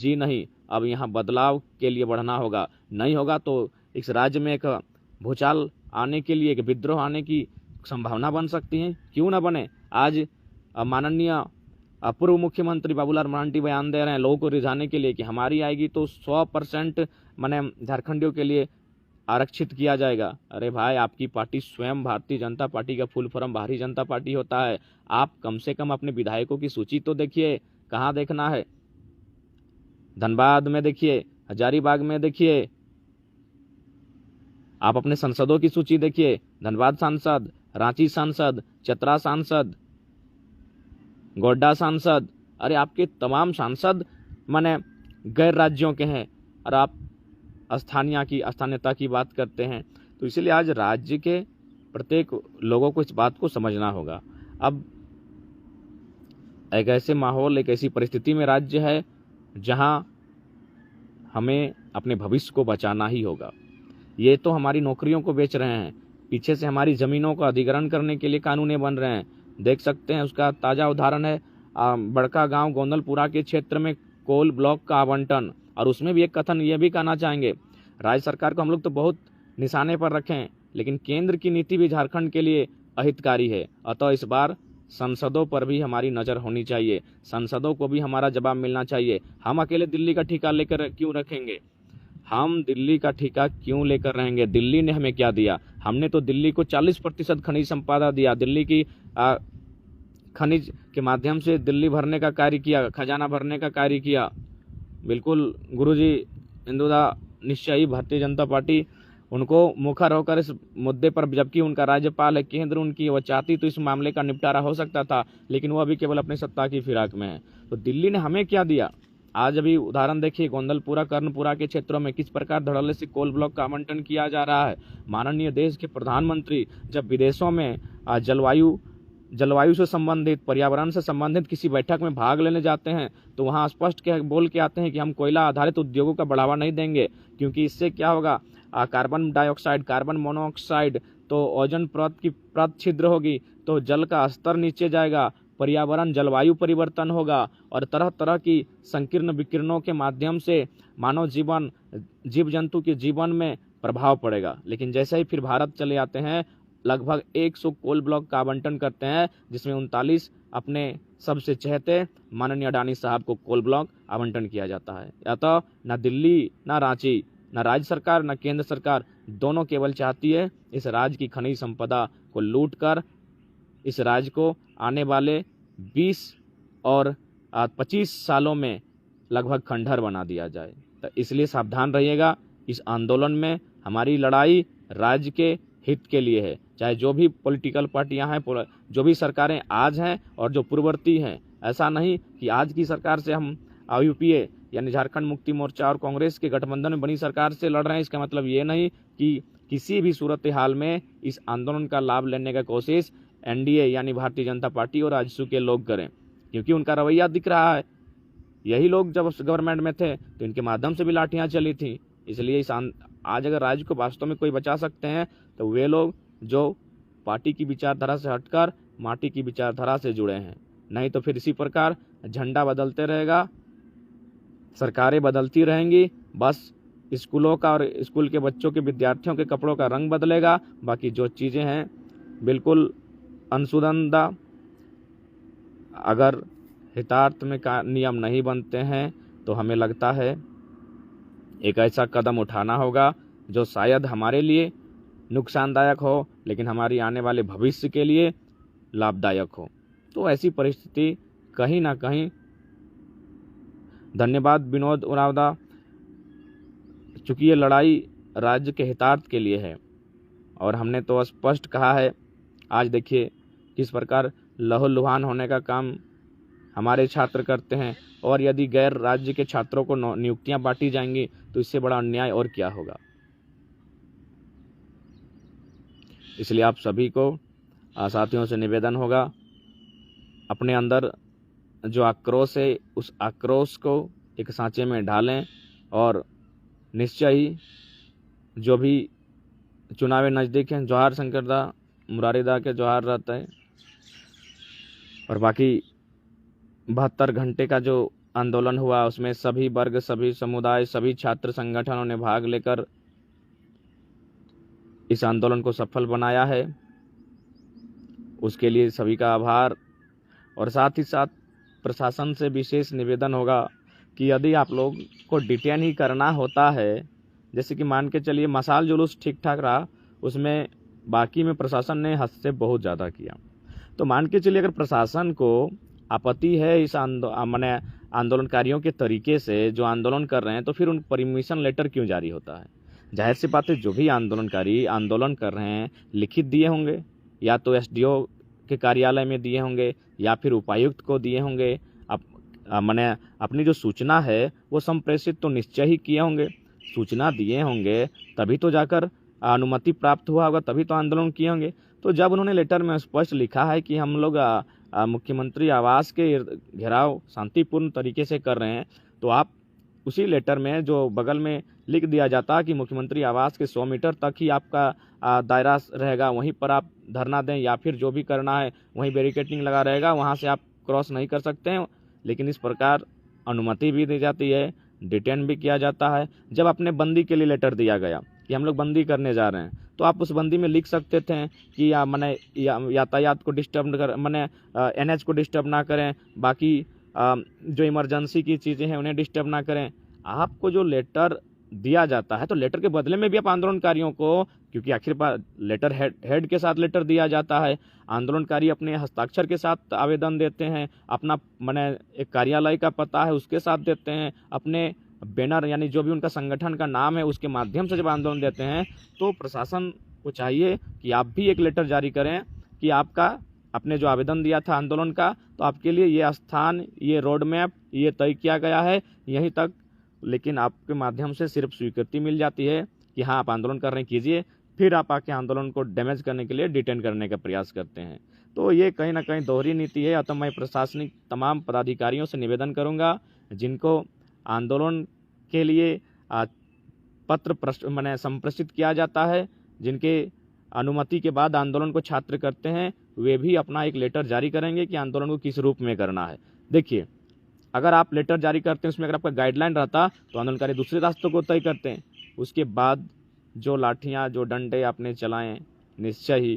जी नहीं, अब यहाँ बदलाव के लिए बढ़ना होगा। नहीं होगा तो इस राज्य में एक भूचाल आने के लिए, एक विद्रोह आने की संभावना बन सकती है। क्यों ना बने। आज माननीय पूर्व मुख्यमंत्री बाबूलाल मरांडी बयान दे रहे हैं लोगों को रिझाने के लिए कि हमारी आएगी तो 100% माने झारखंडियों के लिए आरक्षित किया जाएगा। अरे भाई, आपकी पार्टी स्वयं भारतीय जनता पार्टी का full form Bharatiya Janata party होता है। आप कम से कम अपने विधायकों की सूची तो देखिए, कहाँ देखना है। धनबाद में देखिए, हजारीबाग में देखिए, आप अपने सांसदों की सूची देखिए। धनबाद सांसद, रांची सांसद, चतरा सांसद, गोड्डा सांसद, अरे आपके तमाम सांसद माने गैर राज्यों के हैं और आप स्थानीयता की बात करते हैं। तो इसलिए आज राज्य के प्रत्येक लोगों को इस बात को समझना होगा। अब एक ऐसे माहौल, एक ऐसी परिस्थिति में राज्य है जहां हमें अपने भविष्य को बचाना ही होगा। ये तो हमारी नौकरियों को बेच रहे हैं, पीछे से हमारी जमीनों का अधिग्रहण करने के लिए कानून बन रहे हैं। देख सकते हैं, उसका ताजा उदाहरण है बड़का गांव गोंदलपुरा के क्षेत्र में कोल ब्लॉक का आवंटन। और उसमें भी एक कथन ये भी कहना चाहेंगे, राज्य सरकार को हम लोग तो बहुत निशाने पर रखें, लेकिन केंद्र की नीति भी झारखंड के लिए अहितकारी है। अतः इस बार संसदों पर भी हमारी नज़र होनी चाहिए, संसदों को भी हमारा जवाब मिलना चाहिए। हम अकेले दिल्ली का ठेका लेकर क्यों रखेंगे? हम दिल्ली का ठेका क्यों लेकर रहेंगे? दिल्ली ने हमें क्या दिया? हमने तो दिल्ली को 40% खनिज संपदा दिया, दिल्ली की खनिज के माध्यम से दिल्ली भरने का कार्य किया, खजाना भरने का कार्य किया। बिल्कुल गुरुजी इंदुदा निश्चयी भारतीय जनता पार्टी उनको मुखर होकर इस मुद्दे पर, जबकि उनका राज्यपाल है केंद्र उनकी, वह चाहती तो इस मामले का निपटारा हो सकता था, लेकिन वह अभी केवल अपनी सत्ता की फिराक में है। तो दिल्ली ने हमें क्या दिया? आज अभी उदाहरण देखिए, गोंदलपुरा कर्णपुरा के क्षेत्रों में किस प्रकार धड़ल्ले से कोल ब्लॉक का आवंटन किया जा रहा है। माननीय देश के प्रधानमंत्री जब विदेशों में जलवायु से संबंधित, पर्यावरण से संबंधित किसी बैठक में भाग लेने जाते हैं तो वहां स्पष्ट बोल के आते हैं कि हम कोयला आधारित उद्योगों का बढ़ावा नहीं देंगे, क्योंकि इससे क्या होगा, कार्बन डाइऑक्साइड, कार्बन मोनोऑक्साइड, तो ओजोन परत छिद्र होगी, तो जल का स्तर नीचे जाएगा, पर्यावरण जलवायु परिवर्तन होगा और तरह तरह की संकीर्ण विकिरणों के माध्यम से मानव जीवन, जीव जंतु के जीवन में प्रभाव पड़ेगा। लेकिन जैसे ही फिर भारत चले आते हैं, लगभग 100 कोल ब्लॉक का आवंटन करते हैं, जिसमें 39 अपने सबसे चहेते माननीय अडानी साहब को कोल ब्लॉक आवंटन किया जाता है। अतः न दिल्ली, न रांची, न राज्य सरकार, न केंद्र सरकार, दोनों केवल चाहती है इस राज्य की खनिज संपदा को लूट कर इस राज्य को आने वाले 20 और 25 सालों में लगभग खंडहर बना दिया जाए। तो इसलिए सावधान रहिएगा। इस आंदोलन में हमारी लड़ाई राज्य के हित के लिए है, चाहे जो भी पॉलिटिकल पार्टियां हैं, जो भी सरकारें आज हैं और जो पूर्ववर्ती हैं। ऐसा नहीं कि आज की सरकार से हम यूपीए यानी झारखंड मुक्ति मोर्चा और कांग्रेस के गठबंधन में बनी सरकार से लड़ रहे हैं। इसका मतलब ये नहीं कि किसी भी सूरत हाल में इस आंदोलन का लाभ लेने का कोशिश एनडीए यानी भारतीय जनता पार्टी और आजसू के लोग करें, क्योंकि उनका रवैया दिख रहा है। यही लोग जब गवर्नमेंट में थे तो इनके माध्यम से भी लाठियां चली थी। इसलिए आज अगर राज्य को वास्तव में कोई बचा सकते हैं तो वे लोग जो पार्टी की विचारधारा से हटकर माटी की विचारधारा से जुड़े हैं। नहीं तो फिर इसी प्रकार झंडा बदलते रहेगा, सरकारें बदलती रहेंगी, बस स्कूलों का और स्कूल के बच्चों के, विद्यार्थियों के कपड़ों का रंग बदलेगा, बाकी जो चीज़ें हैं बिल्कुल अनसुदंदा। अगर हितार्थ में का नियम नहीं बनते हैं तो हमें लगता है एक ऐसा कदम उठाना होगा जो शायद हमारे लिए नुकसानदायक हो, लेकिन हमारी आने वाले भविष्य के लिए लाभदायक हो। तो ऐसी परिस्थिति कहीं ना कहीं, धन्यवाद विनोद उरावदा, चूँकि ये लड़ाई राज्य के हितार्थ के लिए है और हमने तो स्पष्ट कहा है। आज देखिए किस प्रकार लहूलुहान होने का काम हमारे छात्र करते हैं, और यदि गैर राज्य के छात्रों को नियुक्तियां बांटी जाएंगी तो इससे बड़ा अन्याय और क्या होगा। इसलिए आप सभी को साथियों से निवेदन होगा, अपने अंदर जो आक्रोश है उस आक्रोश को एक सांचे में ढालें और निश्चय ही जो भी चुनाव नज़दीक हैं, जौहार शंकर दा, मुरारी दा के जौहार रहता है, और बाकी 72 घंटे का जो आंदोलन हुआ, उसमें सभी वर्ग, सभी समुदाय, सभी छात्र संगठनों ने भाग लेकर इस आंदोलन को सफल बनाया है। उसके लिए सभी का आभार। और साथ ही साथ प्रशासन से विशेष निवेदन होगा कि यदि आप लोग को डिटेन ही करना होता है, जैसे कि मान के चलिए मशाल जुलूस ठीक ठाक रहा, उसमें बाकी में प्रशासन ने हस्तक्षेप बहुत ज़्यादा किया। तो मान के चलिए अगर प्रशासन को आपत्ति है इस माने आंदोलनकारियों के तरीके से जो आंदोलन कर रहे हैं, तो फिर उन परमिशन लेटर क्यों जारी होता है? जाहिर सी बात है, जो भी आंदोलनकारी आंदोलन कर रहे हैं लिखित दिए होंगे, या तो एसडीओ के कार्यालय में दिए होंगे या फिर उपायुक्त को दिए होंगे। मैंने अपनी जो सूचना है वो संप्रेषित तो निश्चय ही किए होंगे, सूचना दिए होंगे तभी तो जाकर अनुमति प्राप्त हुआ होगा, तभी तो आंदोलन किए होंगे। तो जब उन्होंने लेटर में स्पष्ट लिखा है कि हम लोग मुख्यमंत्री आवास के घेराव शांतिपूर्ण तरीके से कर रहे हैं, तो आप उसी लेटर में जो बगल में लिख दिया जाता कि मुख्यमंत्री आवास के 100 मीटर तक ही आपका दायरा रहेगा, वहीं पर आप धरना दें या फिर जो भी करना है वहीं बैरिकेडिंग लगा रहेगा, वहाँ से आप क्रॉस नहीं कर सकते हैं। लेकिन इस प्रकार अनुमति भी दी जाती है, डिटेन भी किया जाता है। जब अपने बंदी के लिए लेटर दिया गया कि हम लोग बंदी करने जा रहे हैं, तो आप उस बंदी में लिख सकते थे कि मैंने यातायात को डिस्टर्ब कर, मैंने एनएच को डिस्टर्ब ना करें, बाकी जो इमरजेंसी की चीज़ें हैं उन्हें डिस्टर्ब ना करें। आपको जो लेटर दिया जाता है, तो लेटर के बदले में भी आप आंदोलनकारियों को, क्योंकि आखिर लेटर हेड के साथ लेटर दिया जाता है, आंदोलनकारी अपने हस्ताक्षर के साथ आवेदन देते हैं, अपना मैंने एक कार्यालय का पता है उसके साथ देते हैं, अपने बैनर यानी जो भी उनका संगठन का नाम है उसके माध्यम से जब आंदोलन देते हैं, तो प्रशासन को चाहिए कि आप भी एक लेटर जारी करें कि आपका आपने जो आवेदन दिया था आंदोलन का, तो आपके लिए ये स्थान, ये रोड मैप, ये तय किया गया है यहीं तक। लेकिन आपके माध्यम से सिर्फ स्वीकृति मिल जाती है कि हाँ आप आंदोलन कर रहे हैं, कीजिए, फिर आप आके आंदोलन को डैमेज करने के लिए डिटेन करने का प्रयास करते हैं। तो ये कहीं ना कहीं दोहरी नीति है। अतः मैं प्रशासनिक तमाम पदाधिकारियों से निवेदन करूंगा जिनको आंदोलन के लिए पत्र मैंने संप्रेषित किया जाता है, जिनके अनुमति के बाद आंदोलन को छात्र करते हैं, वे भी अपना एक लेटर जारी करेंगे कि आंदोलन को किस रूप में करना है। देखिए, अगर आप लेटर जारी करते हैं उसमें अगर आपका गाइडलाइन रहता तो आंदोलनकारी दूसरे रास्तों को तय करते हैं। उसके बाद जो लाठियां, जो डंडे आपने चलाएं, निश्चय ही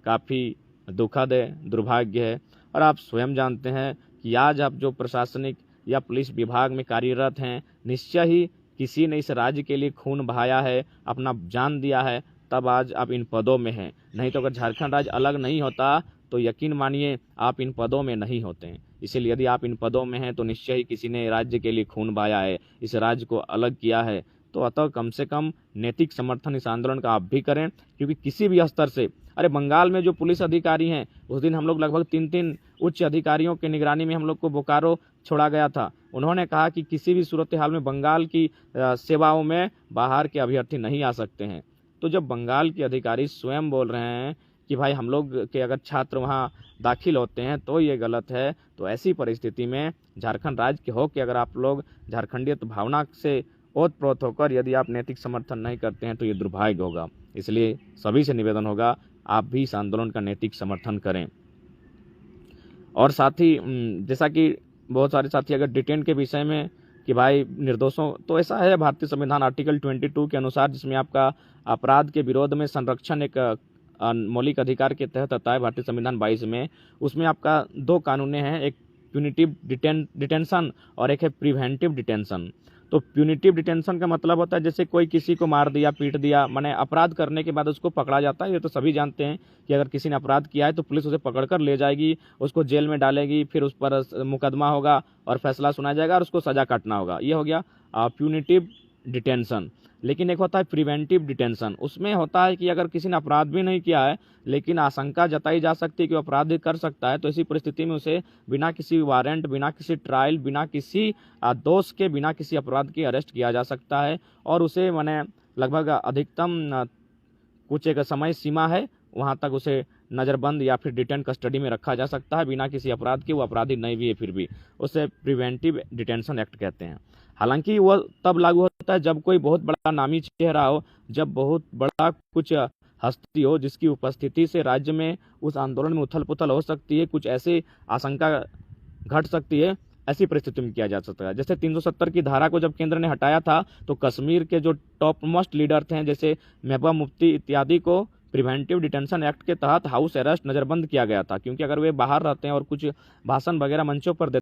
काफ़ी दुखद है, दुर्भाग्य है। और आप स्वयं जानते हैं कि आज आप जो प्रशासनिक या पुलिस विभाग में कार्यरत हैं, निश्चय ही किसी ने इस राज्य के लिए खून बहाया है, अपना जान दिया है, तब आज आप इन पदों में हैं। नहीं तो अगर झारखंड राज्य अलग नहीं होता तो यकीन मानिए आप इन पदों में नहीं होते हैं। इसीलिए यदि आप इन पदों में हैं तो निश्चय ही किसी ने राज्य के लिए खून बहाया है, इस राज्य को अलग किया है। तो अतः कम से कम नैतिक समर्थन इस आंदोलन का आप भी करें, क्योंकि किसी भी स्तर से, अरे बंगाल में जो पुलिस अधिकारी हैं, उस दिन हम लोग लगभग 3 उच्च अधिकारियों के निगरानी में हम लोग को बोकारो छोड़ा गया था। उन्होंने कहा कि किसी भी सूरत हाल में बंगाल की सेवाओं में बाहर के अभ्यर्थी नहीं आ सकते हैं। तो जब बंगाल के अधिकारी स्वयं बोल रहे हैं कि भाई हम लोग के अगर छात्र वहाँ दाखिल होते हैं तो ये गलत है, तो ऐसी परिस्थिति में झारखंड राज्य के हो कि अगर आप लोग झारखंडियत भावना से ओतप्रोत होकर यदि आप नैतिक समर्थन नहीं करते हैं तो ये दुर्भाग्य होगा। इसलिए सभी से निवेदन होगा आप भी इस आंदोलन का नैतिक समर्थन करें। और साथ ही जैसा कि बहुत सारे साथी अगर डिटेन के विषय में कि भाई निर्दोषों, तो ऐसा है भारतीय संविधान आर्टिकल 22 के अनुसार, जिसमें आपका अपराध के विरोध में संरक्षण एक मौलिक अधिकार के तहत आता है भारतीय संविधान 22 में। उसमें आपका 2 कानूनें हैं, एक प्यूनिटिव डिटेंशन और एक है प्रिवेंटिव डिटेंशन। तो प्यूनिटिव डिटेंशन का मतलब होता है जैसे कोई किसी को मार दिया, पीट दिया, माने अपराध करने के बाद उसको पकड़ा जाता है। ये तो सभी जानते हैं कि अगर किसी ने अपराध किया है तो पुलिस उसे पकड़कर ले जाएगी, उसको जेल में डालेगी, फिर उस पर मुकदमा होगा और फैसला सुनाया जाएगा और उसको सजा काटना होगा। ये हो गया प्यूनिटिव डिटेंशन। लेकिन एक होता है प्रिवेंटिव डिटेंशन। उसमें होता है कि अगर किसी ने अपराध भी नहीं किया है लेकिन आशंका जताई जा सकती है कि वो अपराध कर सकता है, तो ऐसी परिस्थिति में उसे बिना किसी वारंट, बिना किसी ट्रायल, बिना किसी दोष के, बिना किसी अपराध के अरेस्ट किया जा सकता है और उसे माने लगभग अधिकतम कुछ एक समय सीमा है, वहाँ तक उसे नज़रबंद या फिर डिटेन कस्टडी में रखा जा सकता है बिना किसी अपराध के। वो अपराधी नहीं भी है फिर भी, उसे प्रिवेंटिव डिटेंशन एक्ट कहते हैं। हालांकि वह तब लागू होता है जब कोई बहुत बड़ा नामी चेहरा हो, जब बहुत बड़ा कुछ हस्ती हो जिसकी उपस्थिति से राज्य में उस आंदोलन में उथल पुथल हो सकती है, कुछ ऐसी आशंका घट सकती है। ऐसी परिस्थिति में किया जा सकता है। जैसे 370 की धारा को जब केंद्र ने हटाया था तो कश्मीर के जो टॉप मोस्ट लीडर थे जैसे महबूबा मुफ्ती इत्यादि को प्रिवेंटिव डिटेंशन एक्ट के तहत हाउस अरेस्ट नज़रबंद किया गया था, क्योंकि अगर वे बाहर रहते हैं और कुछ भाषण वगैरह मंचों पर